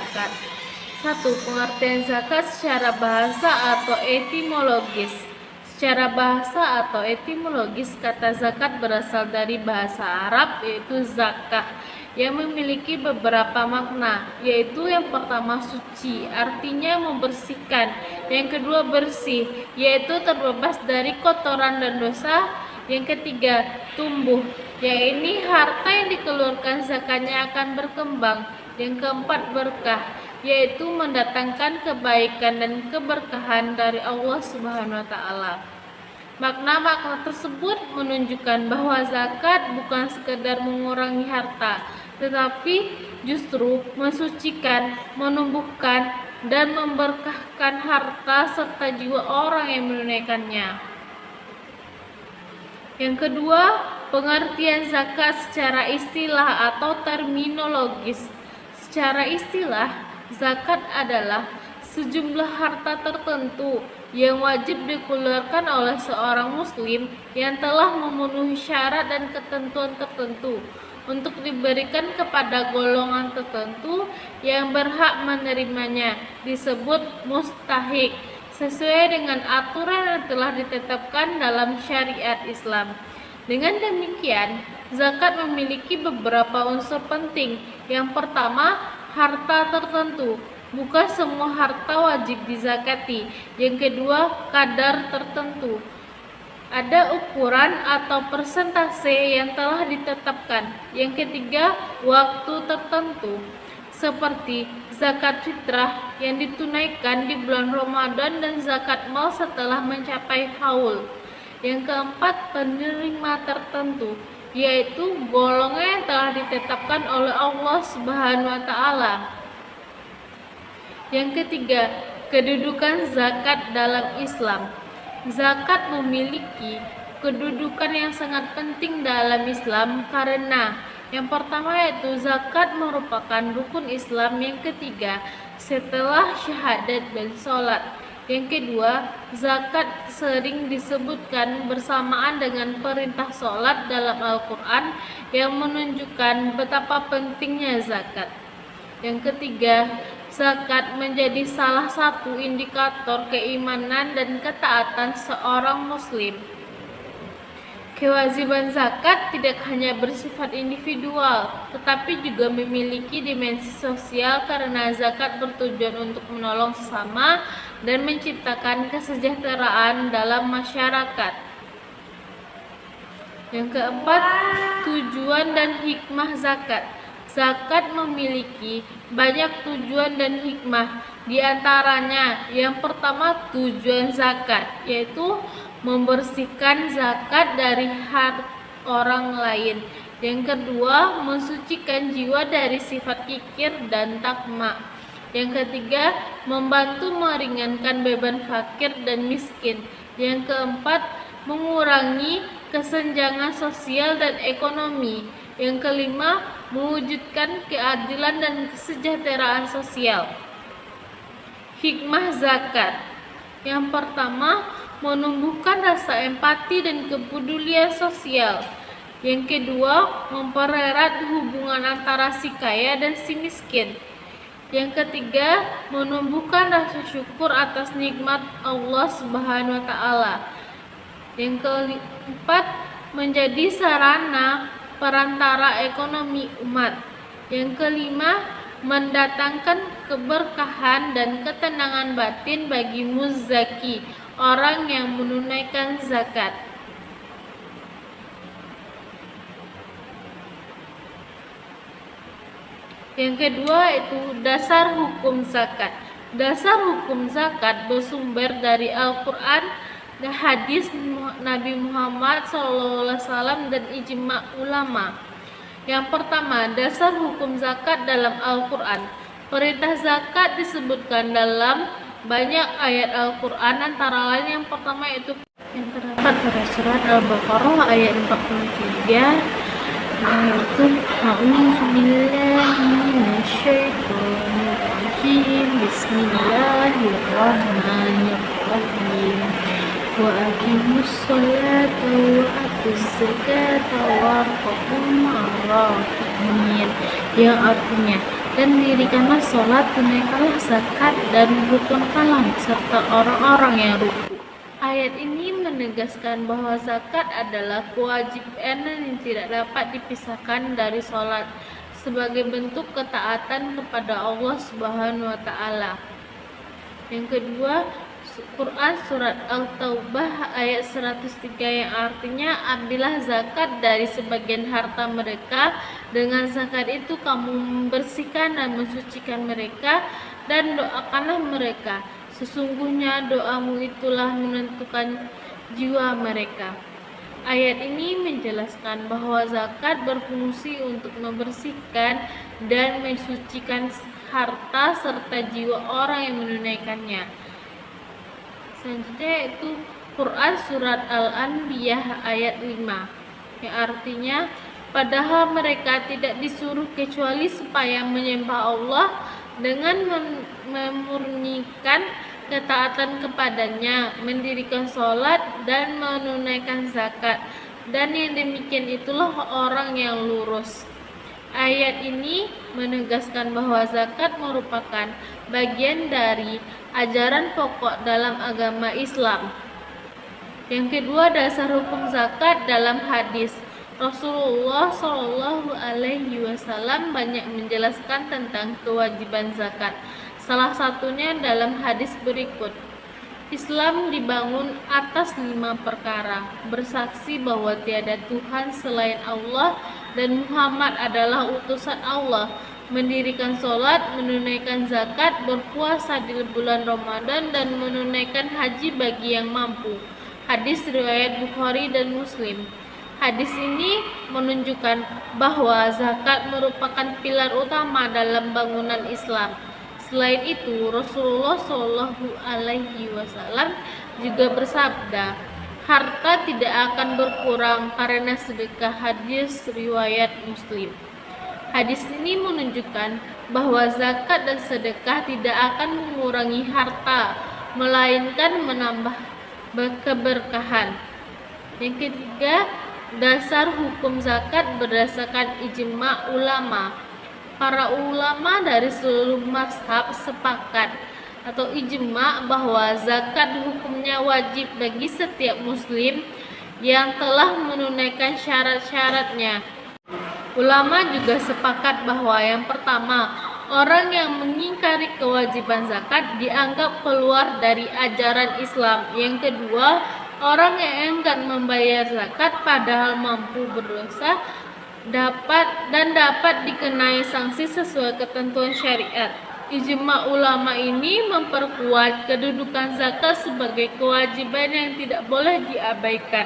zakat. 1. Pengertian zakat secara bahasa atau etimologis. Secara bahasa atau etimologis, kata zakat berasal dari bahasa Arab yaitu zakah yang memiliki beberapa makna, yaitu yang pertama suci, artinya membersihkan. Yang kedua bersih, yaitu terbebas dari kotoran dan dosa. Yang ketiga tumbuh, yaitu harta yang dikeluarkan zakatnya akan berkembang. Yang keempat berkah, yaitu mendatangkan kebaikan dan keberkahan dari Allah Subhanahu wa taala. Makna-makna tersebut menunjukkan bahwa zakat bukan sekedar mengurangi harta, tetapi justru mensucikan, menumbuhkan, dan memberkahkan harta serta jiwa orang yang menunaikannya. Yang kedua, pengertian zakat secara istilah atau terminologis. Secara istilah, zakat adalah sejumlah harta tertentu yang wajib dikeluarkan oleh seorang muslim yang telah memenuhi syarat dan ketentuan tertentu untuk diberikan kepada golongan tertentu yang berhak menerimanya, disebut mustahik, sesuai dengan aturan yang telah ditetapkan dalam syariat Islam. Dengan demikian, zakat memiliki beberapa unsur penting. Yang pertama, harta tertentu. Bukan semua harta wajib dizakati. Yang kedua, kadar tertentu. Ada ukuran atau persentase yang telah ditetapkan. Yang ketiga, waktu tertentu, seperti zakat fitrah yang ditunaikan di bulan Ramadan dan zakat mal setelah mencapai haul. Yang keempat, penerima tertentu, yaitu golongan yang telah ditetapkan oleh Allah Subhanahu wa taala. Yang ketiga, kedudukan zakat dalam Islam. Zakat memiliki kedudukan yang sangat penting dalam Islam karena yang pertama yaitu zakat merupakan rukun Islam yang ketiga setelah syahadat dan sholat. Yang kedua, zakat sering disebutkan bersamaan dengan perintah sholat dalam Al-Quran yang menunjukkan betapa pentingnya zakat. Yang ketiga, zakat menjadi salah satu indikator keimanan dan ketaatan seorang muslim. Kewajiban zakat tidak hanya bersifat individual, tetapi juga memiliki dimensi sosial karena zakat bertujuan untuk menolong sesama dan menciptakan kesejahteraan dalam masyarakat. Yang keempat, tujuan dan hikmah zakat. Zakat memiliki banyak tujuan dan hikmah. Di antaranya, yang pertama tujuan zakat, yaitu membersihkan zakat dari hak orang lain. Yang kedua, mensucikan jiwa dari sifat kikir dan takma. Yang ketiga, membantu meringankan beban fakir dan miskin. Yang keempat, mengurangi kesenjangan sosial dan ekonomi. Yang kelima, mewujudkan keadilan dan kesejahteraan sosial. Hikmah zakat. Yang pertama, menumbuhkan rasa empati dan kepedulian sosial. Yang kedua, mempererat hubungan antara si kaya dan si miskin. Yang ketiga, menumbuhkan rasa syukur atas nikmat Allah Subhanahu wa taala. Yang keempat, menjadi sarana perantara ekonomi umat. Yang kelima, mendatangkan keberkahan dan ketenangan batin bagi muzzaki, orang yang menunaikan zakat. Yang kedua itu dasar hukum zakat. Dasar hukum zakat bersumber dari Al-Quran dan hadis Nabi Muhammad SAW dan ijma ulama. Yang pertama, dasar hukum zakat dalam Al-Quran. Perintah zakat disebutkan dalam banyak ayat Al-Quran, antara lain yang pertama yaitu yang terdapat pada surat Al-Baqarah ayat 43, yaitu A'udzubillahi minasyaitonirrajim, Bismillahirrahmanirrahim, wa aqimus sholata wa atuz zakata warqakum ma'ar-rahimin, yang artinya Dan dirikanlah sholat, tunaikanlah zakat, dan rukunkanlah serta orang-orang yang rukun. Ayat ini menegaskan bahwa zakat adalah kewajiban yang tidak dapat dipisahkan dari sholat sebagai bentuk ketaatan kepada Allah Subhanahu wa Ta'ala. Yang kedua, Quran surat Al-Taubah ayat 103 yang artinya, ambillah zakat dari sebagian harta mereka, dengan zakat itu kamu membersihkan dan mensucikan mereka, dan doakanlah mereka, sesungguhnya doamu itulah menentukan jiwa mereka. Ayat ini menjelaskan bahwa zakat berfungsi untuk membersihkan dan mensucikan harta serta jiwa orang yang menunaikannya. Selanjutnya yaitu Quran surat Al-Anbiya ayat 5 yang artinya, padahal mereka tidak disuruh kecuali supaya menyembah Allah dengan memurnikan ketaatan kepadanya, mendirikan sholat dan menunaikan zakat, dan yang demikian itulah orang yang lurus. Ayat ini menegaskan bahwa zakat merupakan bagian dari ajaran pokok dalam agama Islam. Yang kedua, dasar hukum zakat dalam hadis. Rasulullah Shallallahu Alaihi Wasallam banyak menjelaskan tentang kewajiban zakat. Salah satunya dalam hadis berikut. Islam dibangun atas 5 perkara: bersaksi bahwa tiada Tuhan selain Allah dan Muhammad adalah utusan Allah, mendirikan sholat, menunaikan zakat, berpuasa di bulan Ramadan, dan menunaikan haji bagi yang mampu. Hadis riwayat Bukhari dan Muslim. Hadis ini menunjukkan bahwa zakat merupakan pilar utama dalam bangunan Islam. Selain itu, Rasulullah Shallallahu Alaihi Wasallam juga bersabda, harta tidak akan berkurang karena sedekah. Hadis riwayat Muslim. Hadis ini menunjukkan bahwa zakat dan sedekah tidak akan mengurangi harta, melainkan menambah keberkahan. Yang ketiga, dasar hukum zakat berdasarkan ijma ulama. Para ulama dari seluruh mazhab sepakat atau ijma bahwa zakat hukumnya wajib bagi setiap muslim yang telah menunaikan syarat-syaratnya. Ulama juga sepakat bahwa yang pertama, orang yang mengingkari kewajiban zakat dianggap keluar dari ajaran Islam. Yang kedua, orang yang enggan membayar zakat padahal mampu berdosa dapat dikenai sanksi sesuai ketentuan syariat. Ijma ulama ini memperkuat kedudukan zakat sebagai kewajiban yang tidak boleh diabaikan.